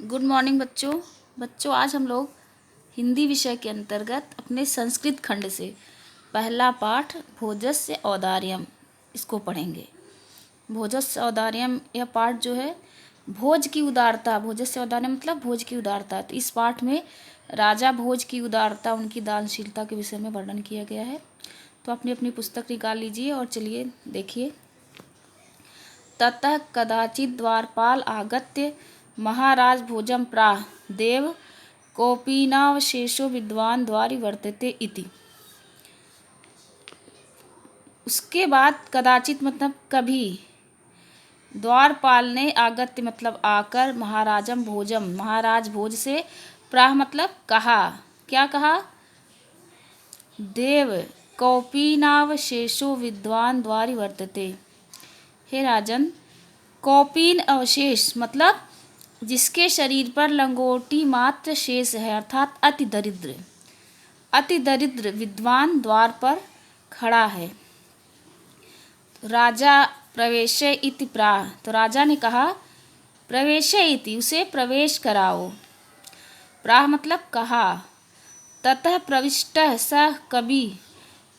Good morning बच्चों। आज हम लोग हिंदी विषय के अंतर्गत अपने संस्कृत खंड से पहला पाठ भोजस्य औदार्यम इसको पढ़ेंगे। भोजस्य औदार्यम यह पाठ जो है भोज की उदारता, भोजस्य औदार्यम मतलब भोज की उदारता। तो इस पाठ में राजा भोज की उदारता, उनकी दानशीलता के विषय में वर्णन किया गया है। तो अपनी अपनी पुस्तक निकाल लीजिए और चलिए देखिए। ततः कदाचित् द्वारपाल आगत्य महाराज भोजम प्राह देव कोपीनावशेषो विद्वान द्वारि वर्तते इति। उसके बाद कदाचित मतलब कभी, द्वारपाल ने आगत्य मतलब आकर, महाराजम भोजम महाराज भोज से, प्राह मतलब कहा, क्या कहा, देव कौपीनावशेषो विद्वान द्वारि वर्तते। हे राजन, कौपीन अवशेष मतलब जिसके शरीर पर लंगोटी मात्र शेष है, अर्थात अति दरिद्र विद्वान द्वार पर खड़ा है। राजा प्रवेशे इति प्राह, तो राजा ने कहा प्रवेशे इति, उसे प्रवेश कराओ। प्राह मतलब कहा। ततः प्रविष्टः स कवि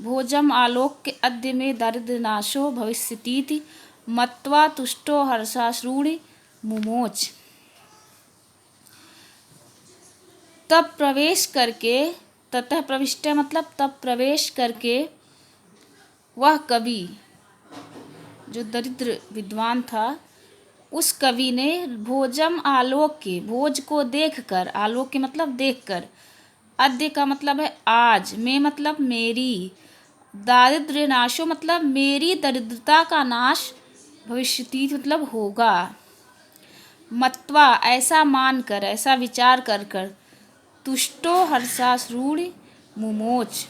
भोजम आलोक्य अद्य में दरिद्र नाशो भविष्यतीति मत्वा तुष्टो हर्षाश्रूणि मुमोच। तब प्रवेश करके, ततः प्रविष्ट मतलब तब प्रवेश करके, वह कवि जो दरिद्र विद्वान था, उस कवि ने भोजम आलोक्य, भोज को देखकर, आलोक्य मतलब देखकर, अद्य का मतलब है आज, में मतलब मेरी, दारिद्र्य नाशो मतलब मेरी दरिद्रता का नाश, भविष्यति मतलब होगा, मत्वा ऐसा मानकर, ऐसा विचार कर कर, तुष्टो हर्षाश्रूणि मुमोच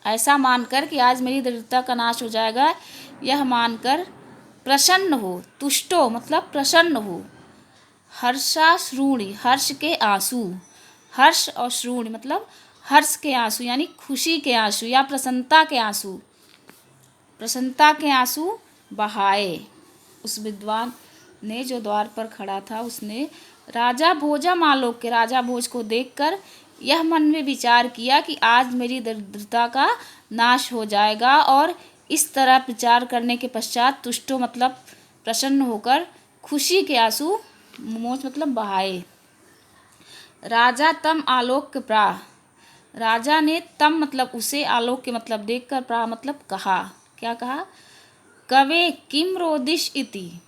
ऐसा मानकर कि आज मेरी दरिद्रता का नाश हो जाएगा, यह मानकर प्रसन्न हो। तुष्टो मतलब प्रसन्न हो। हर्षाश्रूणि हर्ष के आंसू, हर्ष और श्रूणि मतलब हर्ष के आंसू यानी खुशी के आंसू या प्रसन्नता के आंसू, प्रसन्नता के आंसू बहाए। उस विद्वान ने जो द्वार पर खड़ा था, उसने राजा भोजम आलोक्य, राजा भोज को देखकर यह मन में विचार किया कि आज मेरी दरिद्रता का नाश हो जाएगा, और इस तरह विचार करने के पश्चात तुष्टो मतलब प्रसन्न होकर खुशी के आंसू, मुमोच मतलब बहाए। राजा तम आलोक्य प्राह, राजा ने तम मतलब उसे, आलोक्य मतलब देखकर, प्राह मतलब कहा, क्या कहा, कवे किम रोदिश इति,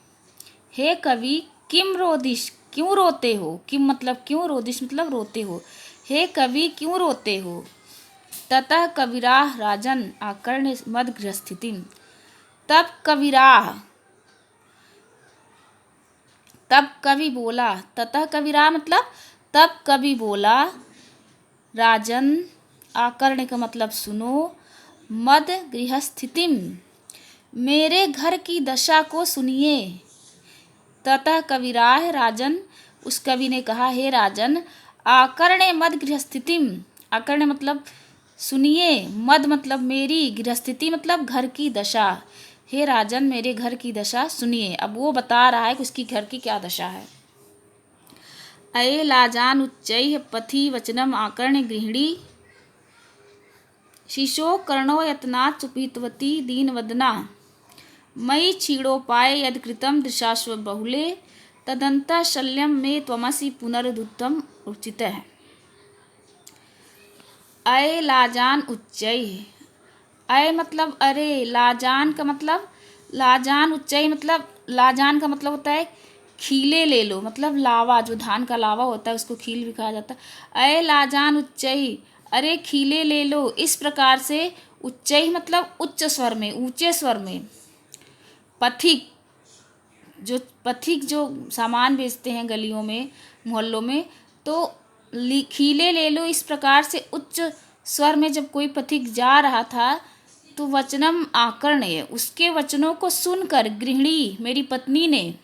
हे कवि किम रोदिश क्यों रोते हो, किम मतलब क्यों, रोदिश मतलब रोते हो, हे कवि क्यों रोते हो। ततः कविराह राजन आकर्ण मद गृहस्थितिम, तब कविराह, तब कवि बोला, ततः कविराह मतलब तब कवि बोला, राजन आकर्ण का मतलब सुनो, मद गृहस्थितिम मेरे घर की दशा को सुनिए। ततः कविराह राजन, उस कवि ने कहा, हे राजन, आकर्णे मद गृहस्थितिम, आकर्णे मतलब सुनिए, मद मतलब मेरी, गृहस्थिति मतलब घर की दशा, हे राजन मेरे घर की दशा सुनिए। अब वो बता रहा है कि उसकी घर की क्या दशा है। अये लाजान उच्चैः पथि वचनम आकर्ण्य गृहिणी शिशो कर्णो यत्नात् सुपीतवती दीनवदना मयि क्षीणोपाय यदकृतं दृशाश्व बहुले तदंतः शल्यम में त्वमसि पुनरुद्धृतम् उचितः। अय लाजान उच्चैः, अय मतलब अरे, लाजान का मतलब, लाजान उच्चैः मतलब, लाजान का मतलब होता है खीले ले लो, मतलब लावा, जो धान का लावा होता है उसको खील भी कहा जाता है। अय लाजान उच्चैः, अरे खीले ले लो, इस प्रकार से, उच्चैः मतलब उच्च स्वर में, ऊंचे स्वर में। पथिक जो सामान बेचते हैं गलियों में, मोहल्लों में, तो खीले ले लो, इस प्रकार से उच्च स्वर में जब कोई पथिक जा रहा था, तो वचनम आकर्ण्य, उसके वचनों को सुनकर, गृहिणी मेरी पत्नी ने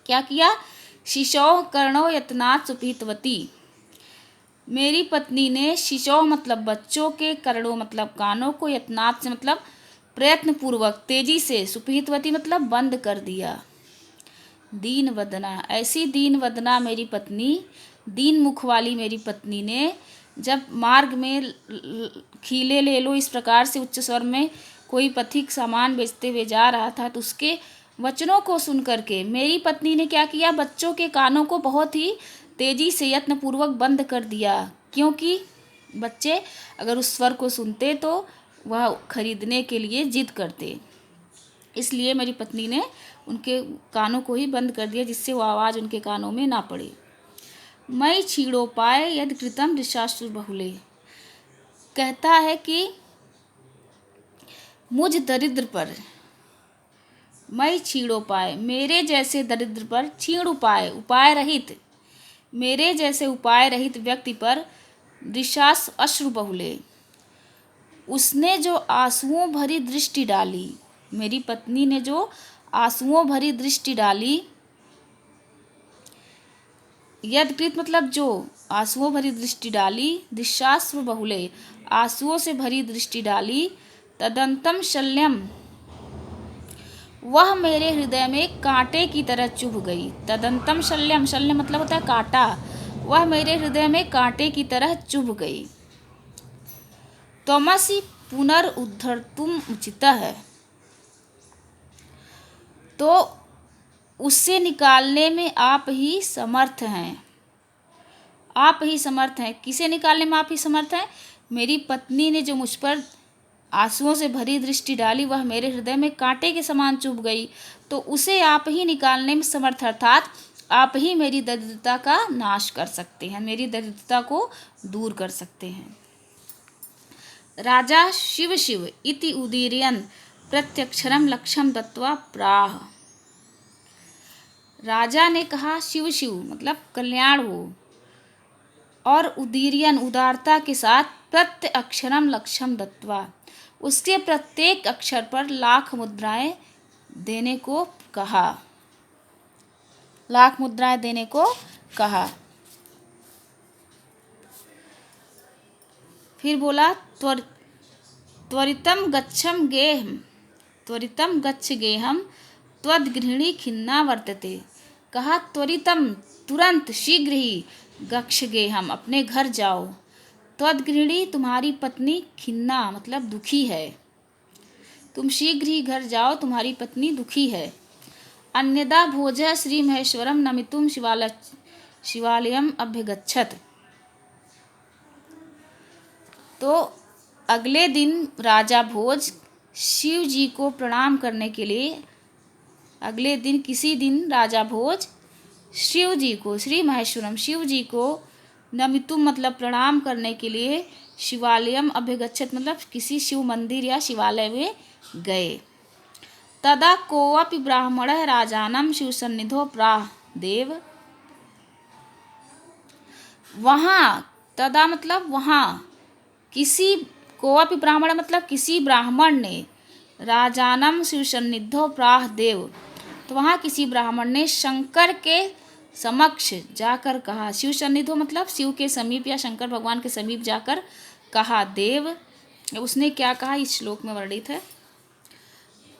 क्या किया, शिशौ कर्णो यत्नात् सुपीतवती, मेरी पत्नी ने शिशौ मतलब बच्चों के, कर्णों मतलब कानों को, यत्नात् से मतलब प्रयत्न पूर्वक, तेजी से, सुपीतवती मतलब बंद कर दिया। दीन वदना, ऐसी दीन वदना मेरी पत्नी, दीन मुख वाली मेरी पत्नी ने जब मार्ग में खीले ले लो इस प्रकार से उच्च स्वर में कोई पथिक सामान बेचते हुए जा रहा था, तो उसके वचनों को सुन करके मेरी पत्नी ने क्या किया, बच्चों के कानों को बहुत ही तेजी से यत्नपूर्वक बंद कर दिया, क्योंकि बच्चे अगर उस स्वर को सुनते तो वह खरीदने के लिए जिद करते। इसलिए मेरी पत्नी ने उनके कानों को ही बंद कर दिया, जिससे वो आवाज़ उनके कानों में ना पड़े। मई छीड़ोपाय यदि कृतम ऋषासुर बहुले, कहता है कि मुझ दरिद्र पर, मई छीड़ोपाय, मेरे जैसे दरिद्र पर, छीण उपाय, उपाय रहित, मेरे जैसे उपाय रहित व्यक्ति पर ऋषास अश्रु बहुले, उसने जो आंसुओं भरी दृष्टि डाली, मेरी पत्नी ने जो आंसुओं भरी दृष्टि डाली, यदकृत मतलब जो आंसुओं भरी दृष्टि डाली, दिशाश्रु बहुले, आंसुओं से भरी दृष्टि डाली, तदंतम शल्यम, वह मेरे हृदय में कांटे की तरह चुभ गई। तदंतम शल्यम, शल्य मतलब होता है कांटा, वह मेरे हृदय में कांटे की तरह चुभ गई। त्वमसि पुनरुद्धर्तुम उचितः, तो उससे निकालने में आप ही समर्थ हैं, आप ही समर्थ हैं। किसे निकालने में आप ही समर्थ हैं? मेरी पत्नी ने जो मुझ पर आंसुओं से भरी दृष्टि डाली, वह मेरे हृदय में कांटे के समान चुभ गई, तो उसे आप ही निकालने में समर्थ, अर्थात आप ही मेरी दरिद्रता का नाश कर सकते हैं, मेरी दरिद्रता को दूर कर सकते हैं। राजा शिव शिव इति उदीरयन् प्रत्यक्षरम लक्ष्यम दत्वा प्राह, राजा ने कहा शिव शिव मतलब कल्याण हो, और उदीरयन उदारता के साथ, प्रत्य अक्षरम लक्ष्यम दत्वा, उसके प्रत्येक अक्षर पर लाख मुद्राएं देने को कहा, लाख मुद्राएं देने को कहा। फिर बोला त्वरितम गच्छम गेहम, त्वरितम गच्छ गेहम त्वद्गृहिणी खिन्ना वर्तते, कहा त्वरितम तुरंत शीघ्र ही, गच्छ गेहम अपने घर जाओ, त्वद्गृहिणी तुम्हारी पत्नी, खिन्ना मतलब दुखी है, तुम शीघ्र ही घर जाओ, तुम्हारी पत्नी दुखी है। अन्यदा भोजः श्री महेश्वरम नमितुम शिवालयम अभ्यगच्छत, तो अगले दिन राजा भोज शिव जी को प्रणाम करने के लिए, अगले दिन किसी दिन राजा भोज शिव जी को, श्री महेश्वरम शिव जी को, नमितुम मतलब प्रणाम करने के लिए, शिवालयम अभ्यगच्छत मतलब किसी शिव मंदिर या शिवालय में गए। तदा कोऽपि ब्राह्मणः राजानं शिव सन्निधौ प्राह देव, वहाँ, तदा मतलब वहाँ, किसी कोऽपि ब्राह्मण मतलब किसी ब्राह्मण ने, राजानम शिव सन्निधौ प्राह देव, तो वहाँ किसी ब्राह्मण ने शंकर के समक्ष जाकर कहा, शिव सन्निधो मतलब शिव के समीप या शंकर भगवान के समीप जाकर कहा देव, उसने क्या कहा इस श्लोक में वर्णित है।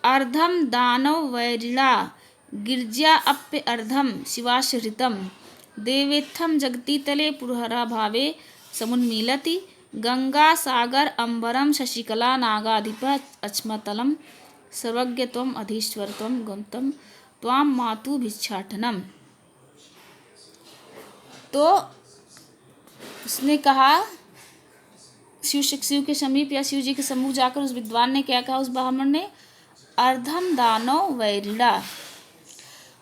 अर्धम दानव वैरिणा गिर्जा अप्य अर्धम शिवाश्रितम, देवेत्थम जगति तले पुरहरा भावे समुन्मीलति, गंगा सागर अंबरम शशिकला नागाधिप अच्मतलम, सर्वज्ञ त्वम अधीश्वर त्वम गौतम त्वाम मातु भिक्षाटनम, तो उसने कहा शिव के समीप या शिव जी के सम्मुख जाकर उस विद्वान ने क्या कहा, उस ब्राह्मण ने, अर्धम दानव वैरिणा,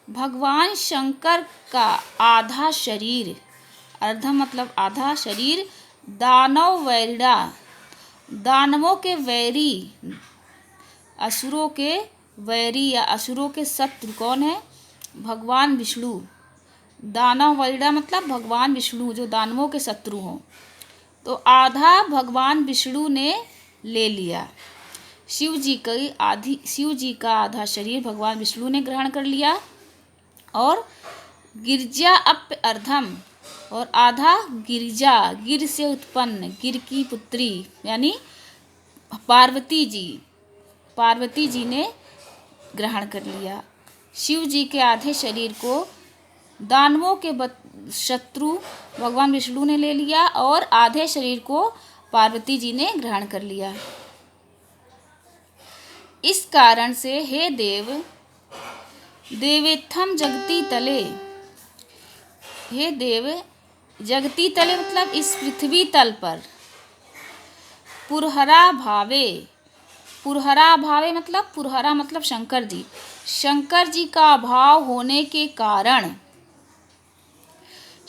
भगवान शंकर का आधा शरीर, अर्धम मतलब आधा शरीर, दानव वैरिणा दानवों के वैरी, असुरों के वैरी या असुरों के शत्रु कौन है, भगवान विष्णु, दानव वैरिणा मतलब भगवान विष्णु जो दानवों के शत्रु हों, तो आधा भगवान विष्णु ने ले लिया, शिव जी का आधा शरीर भगवान विष्णु ने ग्रहण कर लिया, और गिरजा अप्य अर्धम, और आधा गिरिजा, गिर से उत्पन्न, गिर की पुत्री यानी पार्वती जी ने ग्रहण कर लिया। शिव जी के आधे शरीर को दानवों के शत्रु भगवान विष्णु ने ले लिया और आधे शरीर को पार्वती जी ने ग्रहण कर लिया। इस कारण से हे देव देवेत्थम जगती तले, हे देव जगती तले मतलब इस पृथ्वी तल पर, पुरहरा भावे, पुरहरा भावे मतलब पुरहरा मतलब शंकर जी, शंकर जी का अभाव होने के कारण,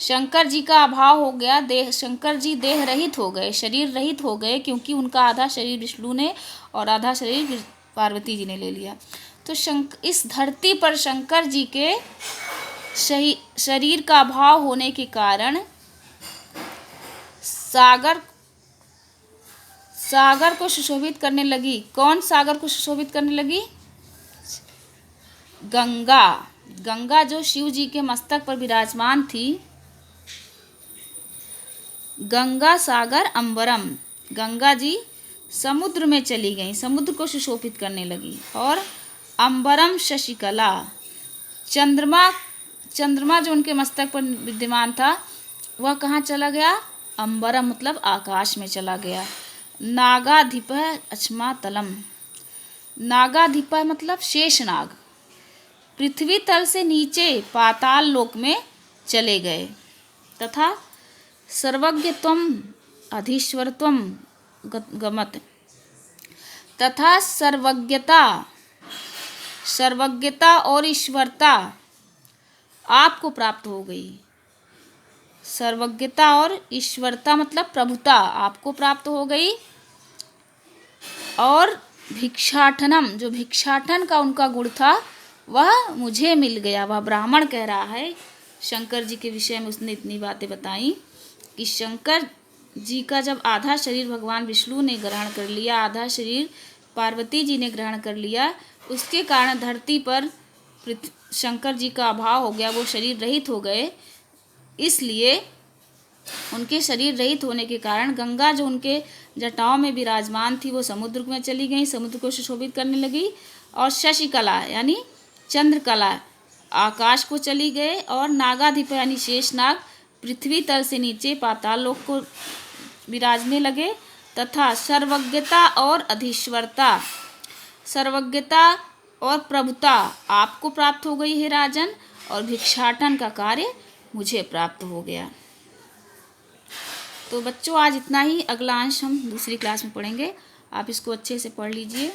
शंकर जी का अभाव हो गया, देह शंकर जी देह रहित हो गए, शरीर रहित हो गए, क्योंकि उनका आधा शरीर विष्णु ने और आधा शरीर पार्वती जी ने ले लिया। तो इस धरती पर शंकर जी के शरीर का अभाव होने के कारण सागर को सुशोभित करने लगी। कौन सागर को सुशोभित करने लगी? गंगा। गंगा जो शिव जी के मस्तक पर विराजमान थी, गंगा सागर अंबरम, गंगा जी समुद्र में चली गई, समुद्र को सुशोभित करने लगी। और अंबरम शशिकला, चंद्रमा, चंद्रमा जो उनके मस्तक पर विद्यमान था वह कहाँ चला गया? अंबरम मतलब आकाश में चला गया। नागाधिप अचमा तलम, नागाधिप मतलब शेषनाग, पृथ्वी तल से नीचे पाताल लोक में चले गए। तथा सर्वज्ञत्वम अधीश्वरत्वम गमत, तथा सर्वज्ञता, सर्वज्ञता और ईश्वरता आपको प्राप्त हो गई। सर्वज्ञता और ईश्वरता मतलब प्रभुता आपको प्राप्त हो गई। और भिक्षाटनम, जो भिक्षाटन का उनका गुण था वह मुझे मिल गया। वह ब्राह्मण कह रहा है शंकर जी के विषय में, उसने इतनी बातें बताई कि शंकर जी का जब आधा शरीर भगवान विष्णु ने ग्रहण कर लिया, आधा शरीर पार्वती जी ने ग्रहण कर लिया, उसके कारण धरती पर शंकर जी का अभाव हो गया, वो शरीर रहित हो गए। इसलिए उनके शरीर रहित होने के कारण गंगा जो उनके जटाओं में विराजमान थी वो समुद्र में चली गई, समुद्र को सुशोभित करने लगी। और शशिकला यानी चंद्रकला आकाश को चली गए। और नागाधिप यानी शेषनाग पृथ्वी तल से नीचे पाताल लोक को विराजने लगे। तथा सर्वज्ञता और अधीश्वरता, सर्वज्ञता और प्रभुता आपको प्राप्त हो गई है राजन, और भिक्षाटन का कार्य मुझे प्राप्त हो गया। तो बच्चों आज इतना ही, अगला अंश हम दूसरी क्लास में पढ़ेंगे। आप इसको अच्छे से पढ़ लीजिए।